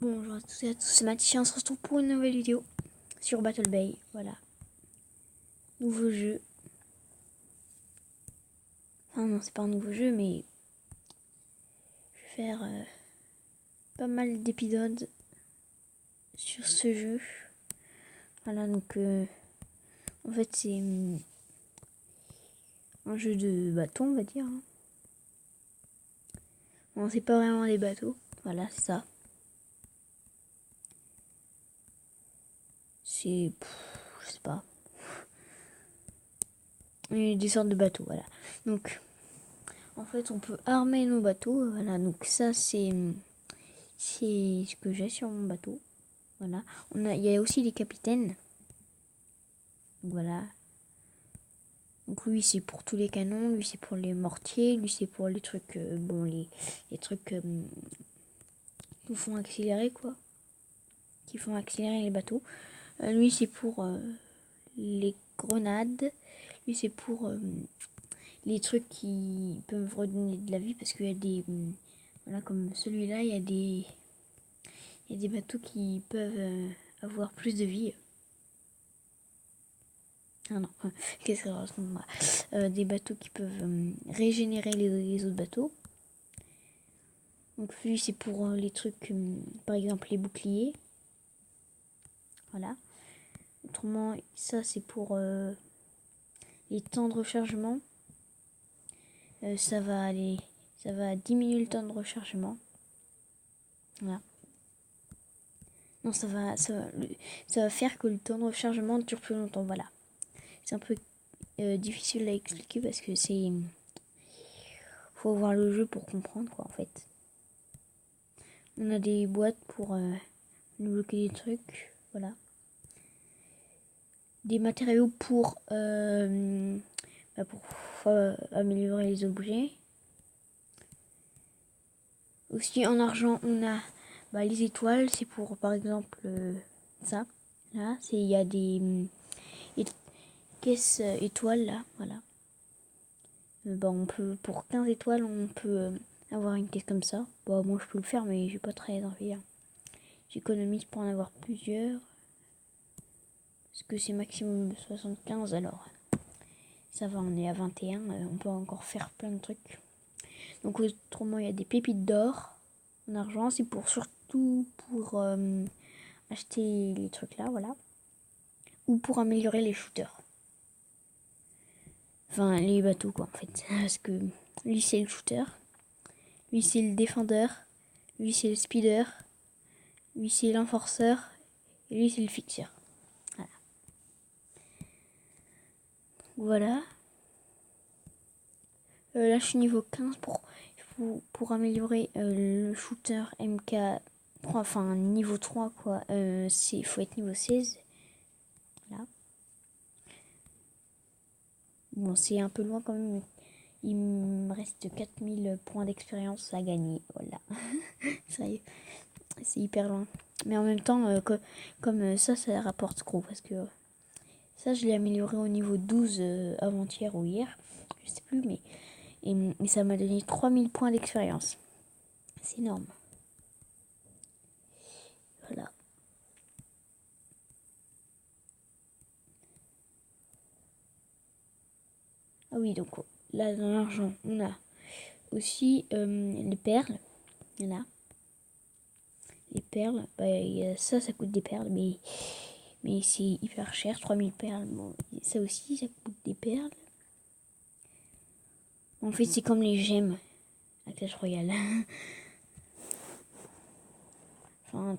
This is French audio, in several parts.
Bonjour à tous et à tous, c'est Mathis, on se retrouve pour une nouvelle vidéo sur Battle Bay, voilà. Nouveau jeu. Enfin non, c'est pas un nouveau jeu, mais je vais faire pas mal d'épisodes sur ce jeu. Voilà, donc en fait c'est un jeu de bateau, on va dire. Bon, c'est pas vraiment des bateaux, voilà, c'est ça. C'est... je sais pas. Des sortes de bateaux, voilà. Donc, en fait, on peut armer nos bateaux, voilà. Donc ça, c'est ce que j'ai sur mon bateau. Voilà. Il y a aussi les capitaines. Donc, voilà. Donc lui, c'est pour tous les canons. Lui, c'est pour les mortiers. Lui, c'est pour les trucs... les trucs qui font accélérer, quoi. Qui font accélérer les bateaux. Lui, c'est pour les grenades. Lui, c'est pour les trucs qui peuvent redonner de la vie. Parce qu'il y a des... voilà, comme celui-là, il y a des bateaux qui peuvent avoir plus de vie. Ah non, qu'est-ce que je raconte moi des bateaux qui peuvent régénérer les autres bateaux. Donc lui c'est pour les trucs, par exemple les boucliers. Voilà. Autrement, ça c'est pour les temps de rechargement. Ça va diminuer le temps de rechargement. Voilà. Non, ça va faire que le temps de rechargement dure plus longtemps. Voilà. C'est un peu difficile à expliquer parce que faut voir le jeu pour comprendre quoi en fait. On a des boîtes pour nous bloquer des trucs, voilà. Des matériaux pour améliorer les objets. Aussi en argent, on a les étoiles, c'est pour par exemple ça. Là, il y a des caisses étoiles là, voilà. On peut pour 15 étoiles, on peut avoir une caisse comme ça. Moi je peux le faire mais j'ai pas très envie. J'économise pour en avoir plusieurs. Parce que c'est maximum de 75, alors ça va, on est à 21, on peut encore faire plein de trucs. Donc autrement, il y a des pépites d'or en argent, c'est surtout pour acheter les trucs là, voilà. Ou pour améliorer les shooters. Enfin, les bateaux quoi en fait. Parce que lui c'est le shooter, lui c'est le défendeur, lui c'est le speeder, lui c'est l'enforceur, et lui c'est le fixeur. Voilà. Là je suis niveau 15 pour améliorer le shooter MK3, enfin niveau 3 quoi, faut être niveau 16. Voilà. Bon, c'est un peu loin quand même, il me reste 4000 points d'expérience à gagner, voilà. C'est hyper loin. Mais en même temps, comme ça rapporte gros, parce que ça je l'ai amélioré au niveau 12 avant-hier ou hier, je sais plus, mais ça m'a donné 3000 points d'expérience. C'est énorme. Voilà. Ah oui, donc là dans l'argent, on a aussi les perles. Voilà. Les perles, ça coûte des perles, mais c'est hyper cher, 3000 perles. Bon, ça aussi, ça coûte des perles. En fait, c'est comme les gemmes à Clash Royale. Enfin,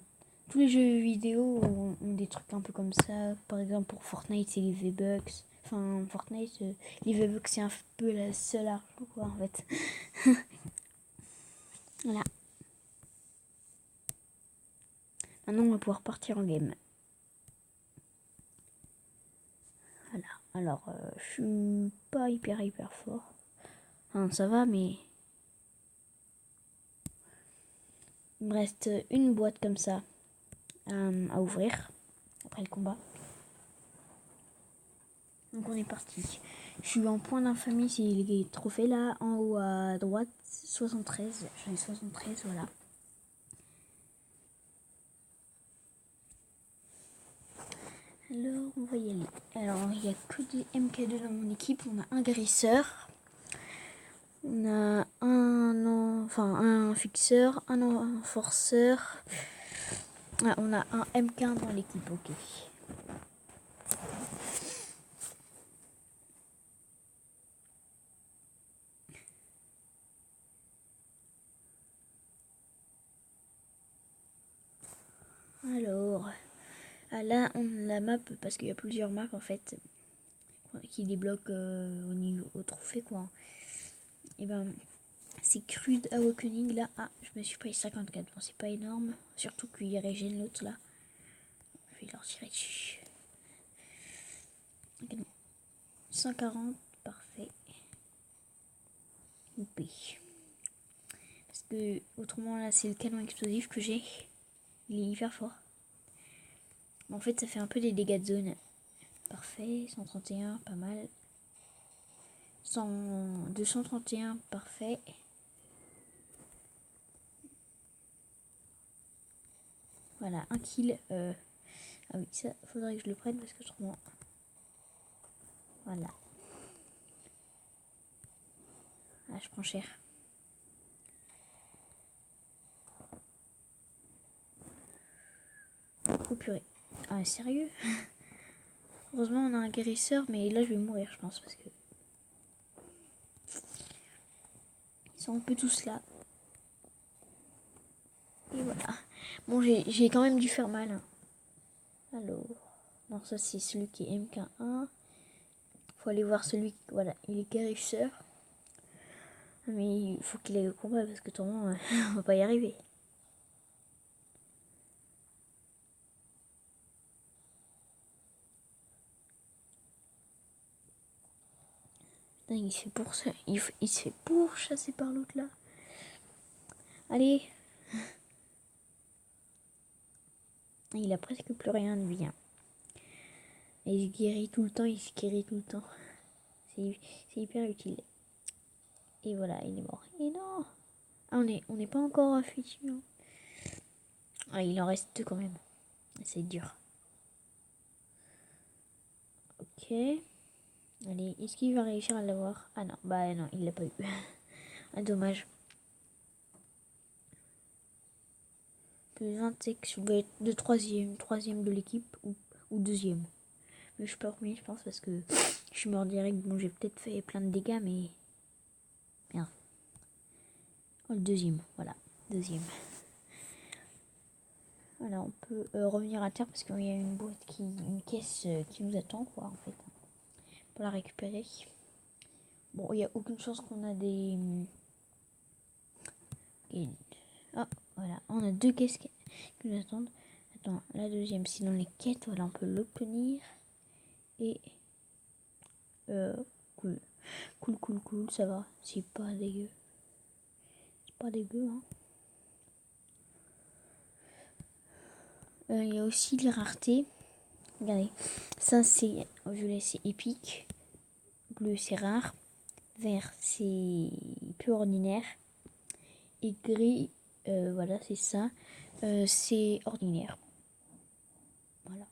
tous les jeux vidéo ont des trucs un peu comme ça. Par exemple, pour Fortnite, c'est les V-Bucks. Enfin, Fortnite, les V-Bucks, c'est un peu la seule argent, quoi, en fait. Voilà. Maintenant, on va pouvoir partir en game. Voilà. Alors, je suis pas hyper fort. Enfin, ça va, mais il me reste une boîte comme ça à ouvrir après le combat. Donc on est parti. Je suis en point d'infamie, c'est les trophées là, en haut à droite, 73. J'en ai 73, voilà. Alors, on va y aller. Alors, il n'y a que des MK2 dans mon équipe. On a un guérisseur. On a un fixeur, un enforceur. Ah, on a un MK1 dans l'équipe, ok. Alors, là on a la map parce qu'il y a plusieurs maps en fait qui débloquent au trophée quoi. Et ben c'est Crude Awakening là. Ah, je me suis pris 54. Bon, c'est pas énorme, surtout qu'il régène l'autre là. Je vais leur tirer dessus. 140, parfait. Loupé. Parce que autrement là c'est le canon explosif que j'ai. Il est hyper fort. En fait ça fait un peu des dégâts de zone. Parfait, 131, pas mal. 231, parfait. Voilà, un kill. Ah oui, ça faudrait que je le prenne parce que autrement. Voilà. Ah, je prends cher. Oh purée. Ah, sérieux? Heureusement, on a un guérisseur, mais là, je vais mourir, je pense, parce que. Ils sont un peu tous là. Et voilà. Bon, j'ai quand même dû faire mal. Hein. Alors. Non, ça, c'est celui qui est MK1. Faut aller voir celui qui. Voilà, il est guérisseur. Mais il faut qu'il aille au combat parce que autrement, on va pas y arriver. Putain, il se fait pour ça. Il se fait pourchasser par l'autre là. Allez. Il a presque plus rien de bien. Et il se guérit tout le temps, il se guérit tout le temps. C'est hyper utile. Et voilà, il est mort. Et non. Ah, on n'est pas encore affûté. Hein. Ah, il en reste deux quand même. C'est dur. Ok. Allez, est-ce qu'il va réussir à l'avoir? Ah non, bah non, il l'a pas eu. Ah, dommage. Plus 20, c'est que je vais être de troisième de l'équipe ou deuxième. Mais je suis pas premier, je pense, parce que je suis mort direct. Bon, j'ai peut-être fait plein de dégâts, mais. Merde. Oh, le deuxième, voilà. Deuxième. Voilà, on peut revenir à terre parce qu'il y a une caisse qui nous attend, quoi, en fait. Pour la récupérer. Bon, il n'y a aucune chance qu'on a des. Ah, voilà, on a deux caisses qui nous attendent. Attends, la deuxième, c'est dans les quêtes, voilà, on peut l'obtenir. Et. Cool. Cool, ça va. C'est pas dégueu. C'est pas dégueu, hein. Il y a aussi les raretés. Regardez. Ça, c'est. Violet, c'est épique. Bleu, c'est rare. Vert, c'est peu ordinaire. Et gris, voilà, c'est ça. C'est ordinaire. Voilà.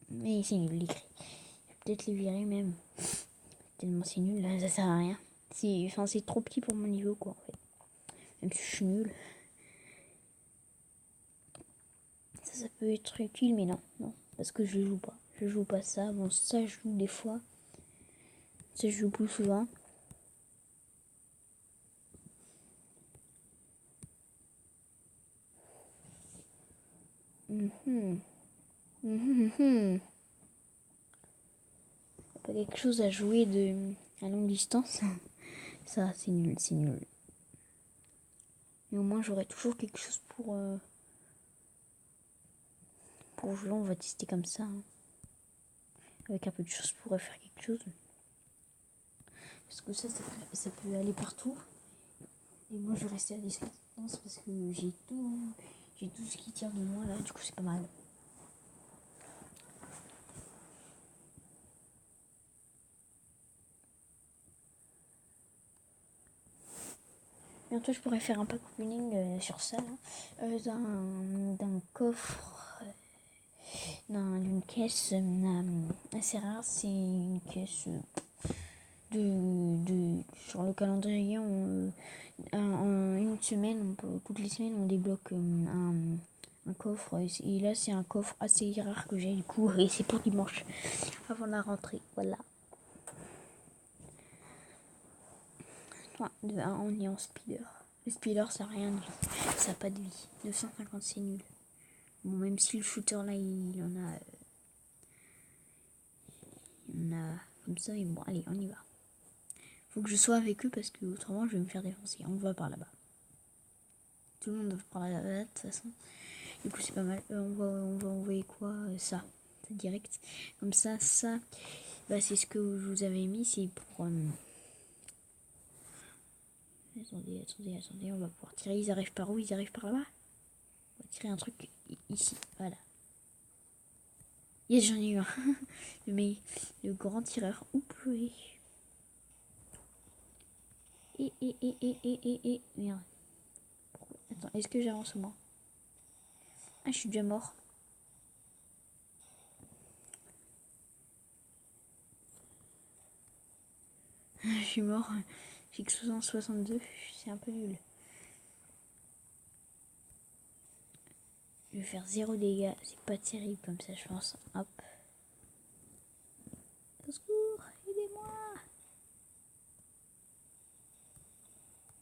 Mais c'est nul, les gris. Je vais peut-être les virer même. Tellement c'est nul, là, ça sert à rien. C'est trop petit pour mon niveau, quoi, en fait. Même si je suis nul. Ça peut être utile, mais non. Parce que je joue pas. Je joue pas ça. Bon, ça, je joue des fois. Ça, je joue plus souvent. Pas quelque chose à jouer à longue distance. Ça, c'est nul, c'est nul. Mais au moins, j'aurai toujours quelque chose pour jouer. On va tester comme ça. Hein. Avec un peu de choses, je pourrais faire quelque chose. Parce que ça peut aller partout. Et moi, je vais rester à distance parce que j'ai tout ce qui tire de moi là. Du coup, c'est pas mal. Bientôt, je pourrais faire un pack opening sur ça, là. D'un coffre d'une caisse assez rare. C'est une caisse sur le calendrier. En une semaine, toutes les semaines, on débloque un coffre. Et là, c'est un coffre assez rare que j'ai du coup. Et c'est pour dimanche, avant la rentrée. Voilà. On est en speeder. Le speeder, ça n'a rien de vie. Ça n'a pas de vie. 250, c'est nul. Bon, même si le shooter là, il en a. Comme ça. Et bon, allez, on y va. Faut que je sois avec eux parce que autrement, je vais me faire défoncer. On va par là-bas. Tout le monde va par là-bas, de toute façon. Du coup, c'est pas mal. On va envoyer quoi ça. C'est direct. Comme ça, bah, c'est ce que je vous avais mis. C'est pour. Attendez, on va pouvoir tirer. Ils arrivent par où? Ils arrivent par là-bas. On va tirer un truc ici, voilà. Yes, j'en ai eu un. le grand tireur. Oups, oui. Merde. Attends, est-ce que j'avance ou moi? Ah, je suis déjà mort. Je suis mort. J'ai que 62. C'est un peu nul. Je vais faire 0 dégâts. C'est pas terrible comme ça, je pense. Hop. Au secours, aidez-moi.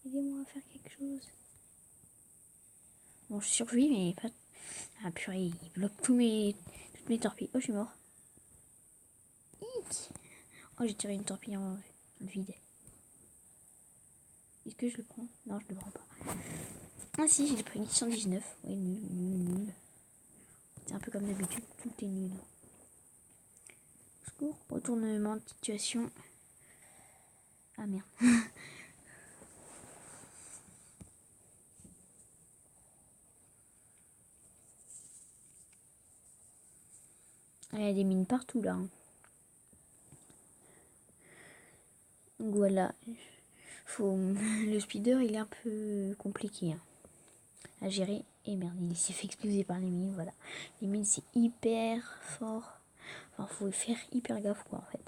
Aidez-moi à faire quelque chose. Bon, je survis, mais pas... Ah purée, il bloque toutes mes torpilles. Oh, je suis mort. Hic. Oh, j'ai tiré une torpille en vide. Est-ce que je le prends? Non, je le prends pas. Ah si, j'ai pris 119. Ouais, nul. C'est un peu comme d'habitude, tout est nul. Au secours, retournement de situation. Ah merde. Il y a des mines partout là. Donc voilà. Le speeder il est un peu compliqué à gérer. Et merde, il s'est fait exploser par les mines. Voilà. Les mines c'est hyper fort. Enfin, faut faire hyper gaffe quoi en fait.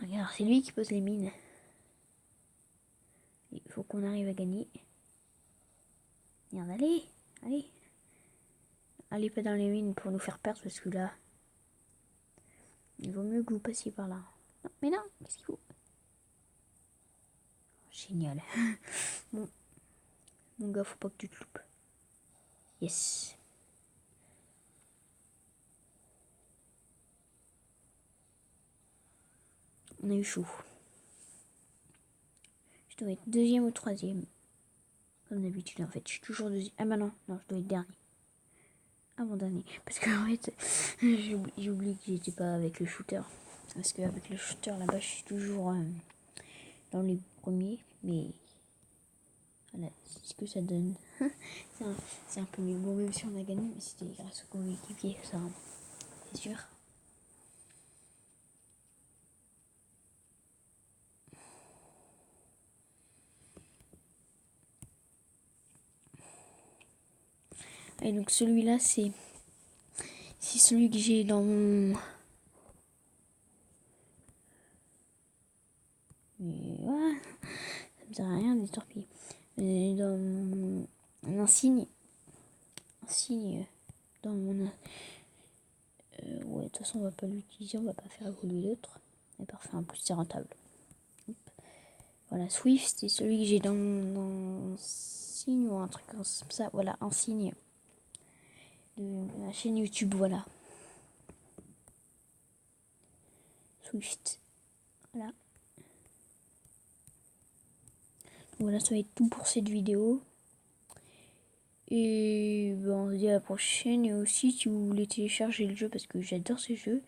Regarde, c'est lui qui pose les mines. Il faut qu'on arrive à gagner. Merde, allez. Allez pas dans les mines pour nous faire perdre parce que là, il vaut mieux que vous passiez par là. Non, mais non, qu'est-ce qu'il faut? Génial. Bon, mon gars, faut pas que tu te loupes. Yes. On a eu chaud. Je dois être deuxième ou troisième. Comme d'habitude, en fait. Je suis toujours deuxième. Ah bah non, je dois être dernier. Avant-dernier. Parce que en fait, j'ai oublié que j'étais pas avec le shooter. Parce qu'avec le shooter, là-bas, je suis toujours dans les premiers. Mais voilà, c'est ce que ça donne. c'est un peu mieux. Bon, même si on a gagné, mais c'était grâce au coéquipier, ça, c'est sûr. Et donc celui-là, c'est celui que j'ai dans mon... Mais voilà, ça me sert à rien des torpilles. Dans mon insigne. Dans mon... ouais, de toute façon, on va pas l'utiliser, on va pas faire évoluer l'autre. Et parfait, en plus, c'est rentable. Hop. Voilà, Swift, c'est celui que j'ai dans mon insigne ou un truc comme ça. Voilà, insigne de la chaîne YouTube, voilà. Swift. Voilà. Voilà, ça va être tout pour cette vidéo. Et ben, on se dit à la prochaine. Et aussi, si vous voulez télécharger le jeu, parce que j'adore ce jeu,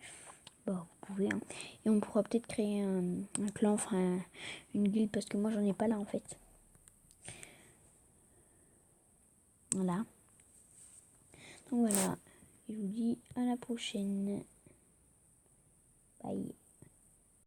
bah, vous pouvez. Hein. Et on pourra peut-être créer un clan, enfin une guilde, parce que moi, j'en ai pas là, en fait. Voilà. Donc voilà. Je vous dis à la prochaine.